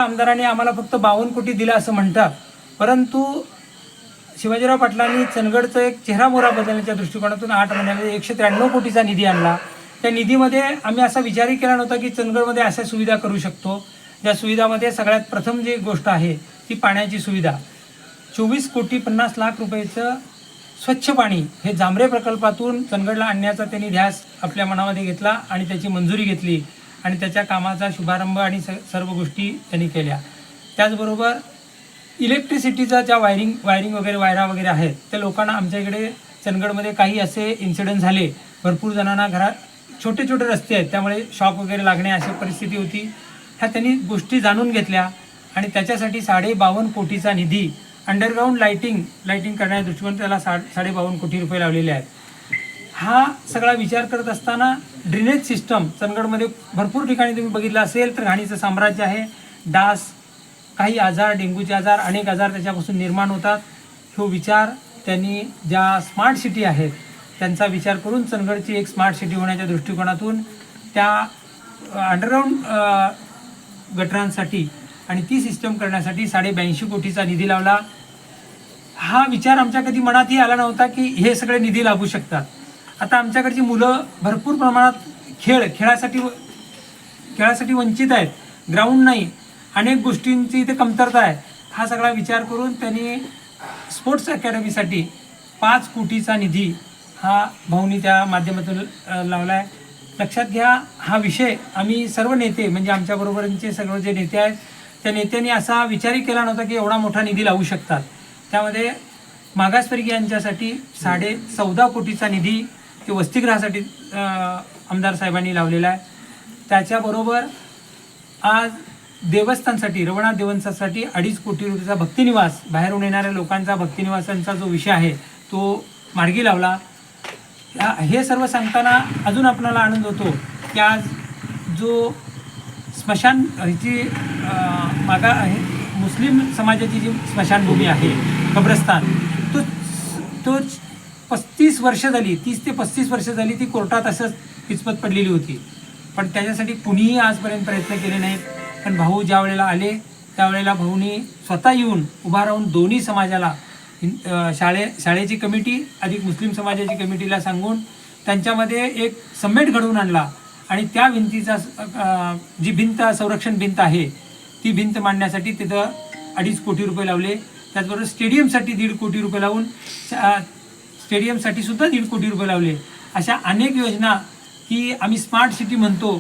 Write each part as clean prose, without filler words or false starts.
आमदारांनी आम्हाला फक्त 52 कोटी दिला असं म्हणतात, परंतु शिवाजीराव पाटलांनी चंदगडचं एक चेहरामोहरा बदलण्याच्या दृष्टिकोनातून 8 महिन्यामध्ये 193 कोटीचा निधी आणला. त्या निधीमध्ये आम्ही असा विचारही केला नव्हता की चंदगडमध्ये अशा सुविधा करू शकतो. ज्या सुविधामध्ये सगळ्यात प्रथम जी गोष्ट आहे ती पाण्याची सुविधा. 24,50,00,000 रुपयाचं स्वच्छ पाणी हे जांभरे प्रकल्पातून चंदगडला आणण्याचा त्यांनी ध्यास आपल्या मनामध्ये घेतला आणि त्याची मंजुरी घेतली आणि त्याच्या कामाचा शुभारंभ आणि सर्व गोष्टी त्यांनी केल्या. त्याचबरोबर इलेक्ट्रिसिटीचा ज्या वायरिंग वगैरे वायरा वगैरे आहेत त्या लोकांना आमच्या इकडे चंदगडमध्ये काही असे इन्सिडेंट झाले, भरपूर जणांना घरात छोटे छोटे रस्ते आहेत त्यामुळे शॉक वगैरे लागणे अशी परिस्थिती होती. ह्या त्यांनी गोष्टी जाणून घेतल्या आणि त्याच्यासाठी 52.5 कोटीचा निधी अंडरग्राऊंड लाईटिंग करण्याच्या दृष्टीकोन त्याला 52.5 कोटी रुपये लावलेले आहेत. हा सगळा विचार करत असताना ड्रेनेज सिस्टम चंदगडमध्ये भरपूर ठिकाणी तुम्ही बघितलं असेल तर घाणीचं साम्राज्य आहे. डास, काही आजार, डेंग्यूचे आजार, अनेक आजार त्याच्यापासून निर्माण होतात. तो विचार त्यांनी ज्या स्मार्ट सिटी आहेत त्यांचा विचार करून चंदगडची एक स्मार्ट सिटी होण्याच्या दृष्टिकोनातून त्या अंडरग्राऊंड गटरांसाठी आणि ती सिस्टम करण्यासाठी 82.5 कोटीचा निधी लावला. हा विचार आमच्या कधी मनातही आला नव्हता की हे सगळे निधी लागू शकतात. आता आमच्याकडची मुलं भरपूर प्रमाणात खेळासाठी वंचित आहेत, ग्राउंड नाही, अनेक गोष्टींची इथे कमतरता आहे. हा सगळा विचार करून त्यांनी स्पोर्ट्स अकॅडमीसाठी 5 कोटीचा निधी हा भाऊनी त्या माध्यमातून लावला आहे. लक्षात घ्या, हा विषय आम्ही सर्व नेते म्हणजे आमच्याबरोबरचे सर्व जे नेते आहेत त्या नेत्यांनी असा विचारही केला नव्हता की एवढा मोठा निधी लावू शकतात. त्यामध्ये मागासवर्गीयांच्यासाठी 14.5 कोटीचा निधी ते वसतिगृहासाठी आमदार साहेबांनी लावलेला आहे. त्याच्याबरोबर आज देवस्थानासाठी, रवनाथ देवस्थानासाठी 2.5 कोटी रुपयाचा भक्तिनिवास, बाहेरून येणाऱ्या लोकांचा भक्तिनिवासांचा जो विषय आहे तो मार्गी लावला. हे सर्व सांगताना अजून आपल्याला आनंद होतो की आज जो स्मशान ह्याची मागा आहे, मुस्लिम समाजाची जी स्मशानभूमी आहे, कब्रस्तान, तो 35 वर्ष झाली, 30 ते 35 वर्ष झाली ती कोर्टात असंच किचपत पडलेली होती. पण त्याच्यासाठी कुणीही आजपर्यंत प्रयत्न केले नाहीत. पण भाऊ ज्या वेळेला आले त्यावेळेला भाऊनी स्वतः येऊन उभा राहून दोन्ही समाजाला, शाळेची कमिटी अधिक मुस्लिम समाजाची कमिटीला सांगून त्यांच्यामध्ये एक समेट घडवून आणला आणि त्या भिंतीचा जी भिंत संरक्षण भिंत आहे ती भिंत मांडण्यासाठी तिथं 2.5 कोटी रुपये लावले. त्याचबरोबर स्टेडियमसाठी 1.5 कोटी रुपये लावून स्टेडियमसाठी सुद्धा 1.5 कोटी रुपये लावले. अशा अनेक योजना की आम्ही स्मार्ट सिटी म्हणतो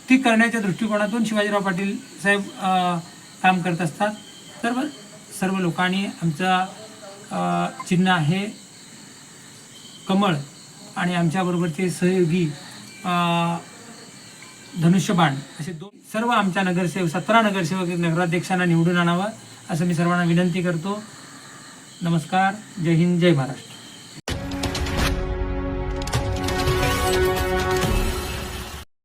ती करण्याच्या दृष्टिकोनातून शिवाजीराव पाटील साहेब काम करत असतात. सर्व लोकांनी आमचा चिन्ह आहे कमळ आणि आमच्याबरोबरचे सहयोगी धनुष्यबाण असे सर्व आमच्या नगरसेवक 17 नगरसेवक नगराध्यक्षांना निवडून आणावं असं मी सर्वांना विनंती करतो. नमस्कार. जय हिंद, जय महाराष्ट्र.